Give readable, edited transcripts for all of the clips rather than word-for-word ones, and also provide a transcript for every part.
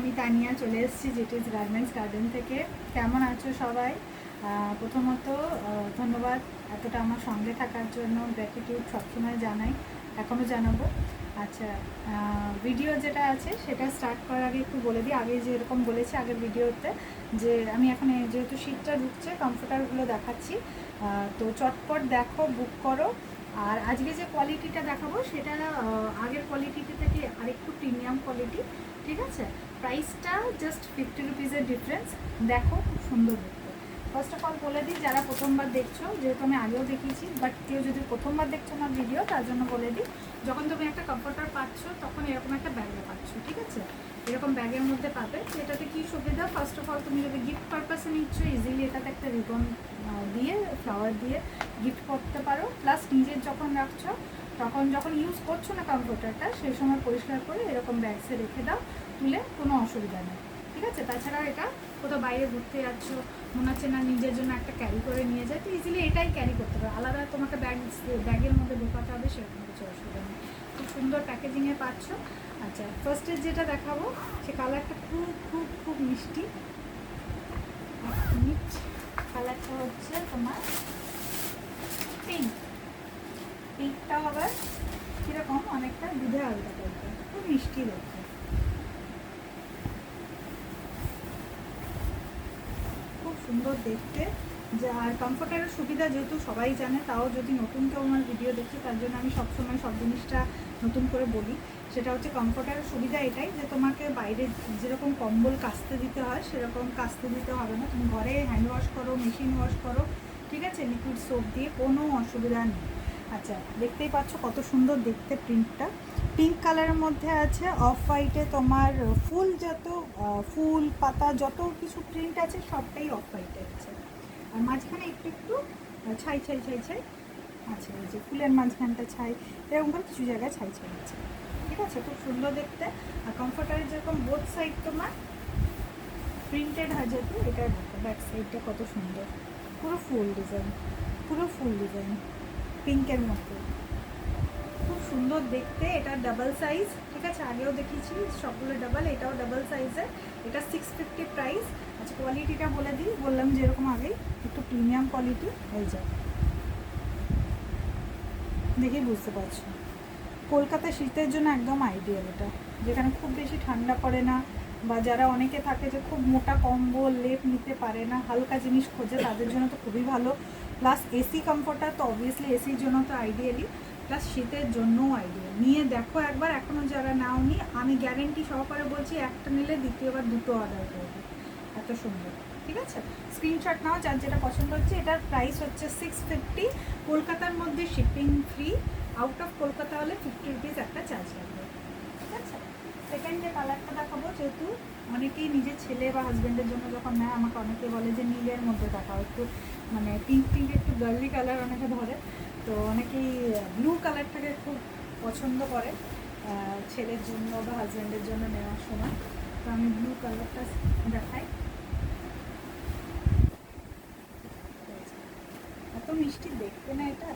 আমি তানিয়া চলে এসেছি জেটিস গার্মেন্টস গার্ডেন থেকে। কেমন আছো সবাই? প্রথমত ধন্যবাদ এতটা আমার সঙ্গে থাকার জন্য, গ্র্যাটিটিউড সবসময় জানাই, এখনও জানাবো। আচ্ছা, ভিডিও যেটা আছে সেটা স্টার্ট করার আগে একটু বলে দিই, আগে যেরকম বলেছি আগের ভিডিওতে, যে আমি এখন যেহেতু শীতটা ঢুকছে কমফোর্টারগুলো দেখাচ্ছি, তো চটপট দেখো, বুক করো। আর আজকে যে কোয়ালিটিটা দেখাবো সেটা আগের কোয়ালিটিটি থেকে আরেকটু প্রিমিয়াম কোয়ালিটি, ঠিক আছে? প্রাইসটা জাস্ট 50 রুপিসের ডিফারেন্স। দেখো, খুব সুন্দর দেখতে। ফার্স্ট অফ অল বলে দিই, যারা প্রথমবার দেখছো, যেহেতু আমি আগেও দেখিয়েছি, বাট কেউ যদি প্রথমবার দেখছো না ভিডিও, তার জন্য বলে দিই, যখন তুমি একটা কমফোর্টার পাচ্ছ তখন এরকম একটা ব্যাগে পাচ্ছ, ঠিক আছে? এরকম ব্যাগের মধ্যে পাবে। তো এটাতে কী সুবিধা, ফার্স্ট অফ অল তুমি যদি গিফট পারপাসে নিচ্ছ, ইজিলি এটাতে একটা রিবন দিয়ে, ফ্লাওয়ার দিয়ে গিফট করতে পারো। প্লাস নিজের যখন রাখছো, তখন যখন ইউজ করছো না কমফোর্টারটা, সেই সময় পরিষ্কার করে এরকম ব্যাগসে রেখে দাও, তুলে, কোনো অসুবিধা নেই, ঠিক আছে? তাছাড়াও এটা কোথাও বাইরে ঘুরতে যাচ্ছ, মনে হচ্ছে না নিজের জন্য একটা ক্যারি করে নিয়ে যায়, তো ইজিলি এটাই ক্যারি করতে পারো। আলাদা তোমাকে ব্যাগের মধ্যে ঢোকাতে হবে সেরকম কিছু অসুবিধা নেই। খুব সুন্দর প্যাকেজিংয়ে পাচ্ছ। আচ্ছা, ফার্স্টে যেটা দেখাবো সে কালারটা খুব খুব খুব মিষ্টি। কালারটা হচ্ছে তোমার পিঙ্ক। পিঙ্কটা আবার কীরকম, অনেকটা দুধে আলতা টাইপের, খুব মিষ্টি দেখতে, খুব সুন্দর দেখতে। আর কমফোর্টারের সুবিধা যেহেতু সবাই জানে, তাও যদি নতুন কেউ আমার ভিডিও দেখছে, তার জন্য আমি সবসময় সব জিনিসটা নতুন করে বলি। সেটা হচ্ছে কমফোর্টারের সুবিধা এটাই যে তোমাকে বাইরে যেরকম কম্বল কাচতে দিতে হয় সেরকম কাচতে দিতে হবে না। তুমি ঘরে হ্যান্ড ওয়াশ করো, মেশিন ওয়াশ করো, ঠিক আছে, লিকুইড সোপ দিয়ে, কোনো অসুবিধা নেই। আচ্ছা, দেখতেই পাচ্ছ কত সুন্দর দেখতে প্রিন্টটা। পিঙ্ক কালারের মধ্যে আছে অফ হোয়াইটে তোমার ফুল, যত ফুল পাতা যত কিছু প্রিন্ট আছে সবটাই অফ হোয়াইটে আছে। আর মাঝখানে একটু একটু ছাই ছাই ছাই ছাই আছে, এই যে ফুলের মাঝখানটা ছাই, এরকম করে কিছু জায়গায় ছাই ছাই আছে, ঠিক আছে? খুব সুন্দর দেখতে। আর কমফোর্টারের যেরকম বোথ সাইড তোমার প্রিন্টেড হয়, যেহেতু এটার ব্যাক সাইডটা কত সুন্দর, পুরো ফুল ডিজাইন, পুরো ফুল ডিজাইন পিঙ্কের মতো, খুব সুন্দর দেখতে। এটা ডাবল সাইজ, ঠিক আছে? আগেও দেখিয়েছি সবগুলো ডাবল, এটাও ডাবল সাইজের। এটা 650 প্রাইস। আচ্ছা, কোয়ালিটিটা বলে দিই, বললাম যেরকম আগেই, একটু প্রিমিয়াম কোয়ালিটি হয়ে যায়, দেখেই বুঝতে পারছো। কলকাতা শীতের জন্য একদম আইডিয়াল এটা, যেখানে খুব বেশি ঠান্ডা পড়ে না, বা যারা অনেকে থাকে যে খুব মোটা কম্বল লেপ নিতে পারে না, হালকা জিনিস খোঁজে, তাদের জন্য তো খুবই ভালো। প্লাস এসি কমফোর্টার তো অবভিয়াসলি এসির জন্য তো আইডিয়ালি, প্লাস শীতের জন্যও আইডিয়াল। নিয়ে দেখো একবার, এখনও যারা নাওনি, আমি গ্যারেন্টি সহকারে বলছি, একটা নিলে দ্বিতীয়বার দুটো অর্ডার করবে, এত সুন্দর, ঠিক আছে? স্ক্রিনশট নাও যার যেটা পছন্দ হচ্ছে। এটার প্রাইস হচ্ছে 650। কলকাতার মধ্যে shipping free, out of Kolkata হলে 50 রুপিস একটা চার্জ লাগবে, ঠিক আছে? সেকেন্ড যে কালারটা দেখাবো, যেহেতু অনেকেই নিজের ছেলে বা হাজব্যান্ডের জন্য যখন নেয়, আমাকে অনেকে বলে যে নীলের মধ্যে দেখাও, একটু মানে পিঙ্ক পিঙ্ক একটু গার্লি কালার অনেকে ধরে, তো অনেকেই ব্লু কালারটাকে খুব পছন্দ করে ছেলের জন্য বা হাজব্যান্ডের জন্য নেওয়ার সময়। তো আমি ব্লু কালারটা দেখাই। এত মিষ্টি দেখতে না এটা।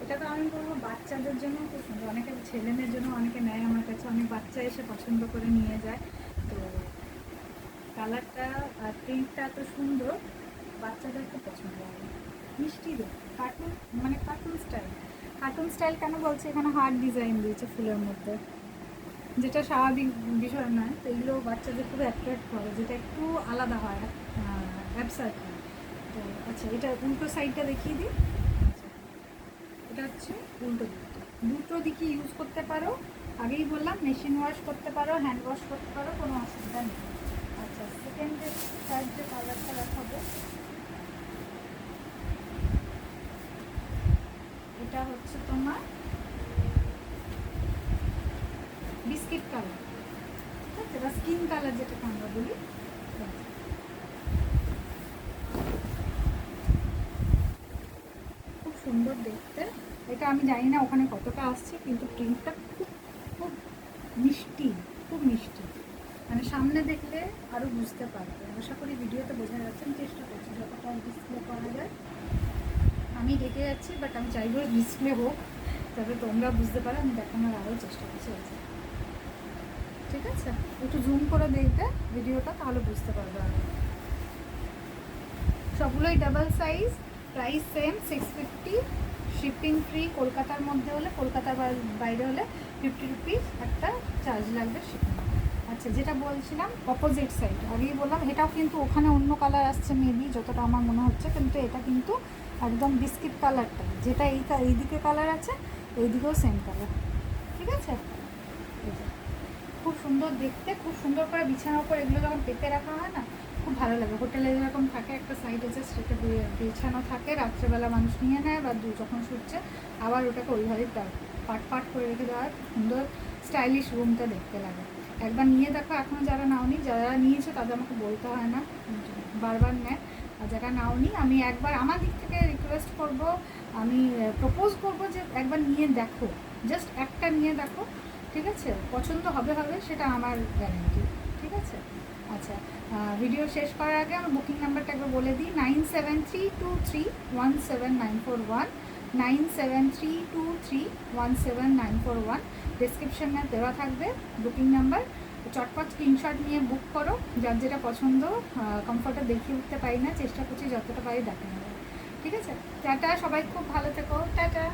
এটা তো আমি বলবো বাচ্চাদের জন্য খুব সুন্দর, অনেকে ছেলে মেয়ের জন্য অনেকে নেয় আমার কাছে, অনেক বাচ্চা এসে পছন্দ করে নিয়ে যায়। তো কালারটা আর প্রিন্টটা এত সুন্দর, বাচ্চাদের খুব পছন্দ হবে, মিষ্টি দেখতে, কার্টুন, মানে কার্টুন স্টাইল। কার্টুন স্টাইল কেন বলছে, এখানে হার্ট ডিজাইন দিয়েছে ফুলের মধ্যে, যেটা স্বাভাবিক বিষয় নয়, তো এগুলো বাচ্চাদের খুব অ্যাট্রাক্ট করে, যেটা একটু আলাদা হয়, অ্যাবসার্ট হয়। তো আচ্ছা, এটা উল্টো সাইডটা দেখিয়ে দিই। আচ্ছা, এটা হচ্ছে উল্টো দিকটা, দুটো দিকে ইউজ করতে পারো। আগেই বললাম মেশিন ওয়াশ করতে পারো, হ্যান্ড ওয়াশ করতে পারো, কোনো অসুবিধা নেই। আচ্ছা, সেকেন্ড যে থার্ড যে কালারটা দেখাবো, এটা হচ্ছে তোমার বিস্কিট কালার, ঠিক আছে, বা স্কিন কালার যেটাকে আমরা বলি। খুব সুন্দর দেখতে। এটা আমি জানি না ওখানে কতটা আসছে, কিন্তু প্রিন্টটা খুব খুব মিষ্টি, খুব মিষ্টি, মানে সামনে দেখলে আরও বুঝতে পারবে। আশা করি ভিডিওতে বোঝা যাচ্ছে, আমি চেষ্টা করছি যতটা ডিসপ্লে করা যায়। আমি দেখে যাচ্ছি, বাট আমি চাইবো ডিসপ্লে হোক, তবে তোমরা বুঝতে পারো, আমি দেখানোর আরও চেষ্টা করছি। ঠিক আছে, একটু জুম করে দেখবে ভিডিওটা, তাহলে বুঝতে পারবে আরো। সবগুলোই double size, price same 650, shipping free. কলকাতার মধ্যে হলে, কলকাতার বাইরে হলে 50 রুপিস একটা চার্জ লাগবে শিপিং। আচ্ছা, যেটা বলছিলাম অপোজিট সাইড, আগেই বললাম এটাও কিন্তু ওখানে অন্য কালার আসছে মেবি, যতটা আমার মনে হচ্ছে, কিন্তু এটা কিন্তু একদম বিস্কিট কালারটা, যেটা এইদিকে কালার আছে এইদিকেও সেম কালার। ঠিক আছে, এই যে খুব সুন্দর দেখতে, খুব সুন্দর করে বিছানার উপর এগুলো যখন পেতে রাখা হয় না, খুব ভালো লাগে। হোটেলে যেরকম থাকে একটা সাইড আছে, সেটা বিছানো থাকে, রাত্রেবেলা মানুষ নিয়ে নেয় বা যখন শুচ্ছে আবার ওটাকে ওইভাবেই পাট পাট করে রেখে দেওয়া হয়, সুন্দর স্টাইলিশ রুমটা দেখতে লাগে। একবার নিয়ে দেখো, এখনও যারা নাওনি, যারা নিয়েছে তাদের আমাকে বলতে হয় না, বারবার নেয়। আর যারা নাওনি, আমি একবার আমার দিক থেকে রিকোয়েস্ট করব, আমি প্রপোজ করব যে একবার নিয়ে দেখো, জাস্ট একটা নিয়ে দেখো। ঠিক আছে, পছন্দ হবে হবে, সেটা আমার গ্যারেন্টি। ঠিক আছে, আচ্ছা, ভিডিও শেষ করার আগে আমার বুকিং নাম্বারটা একবার বলে দিই, 9732317941, 9732317941। ডিসক্রিপশানে দেওয়া থাকবে বুকিং নাম্বার। চটপট স্ক্রিনশট নিয়ে বুক করো, যার যেটা পছন্দ। কমফর্টে দেখিয়ে উঠতে পারি না, চেষ্টা করছি যতটা পারি দেখে নেবো। ঠিক আছে, টাটা, সবাই খুব ভালো থেকো, টাটা।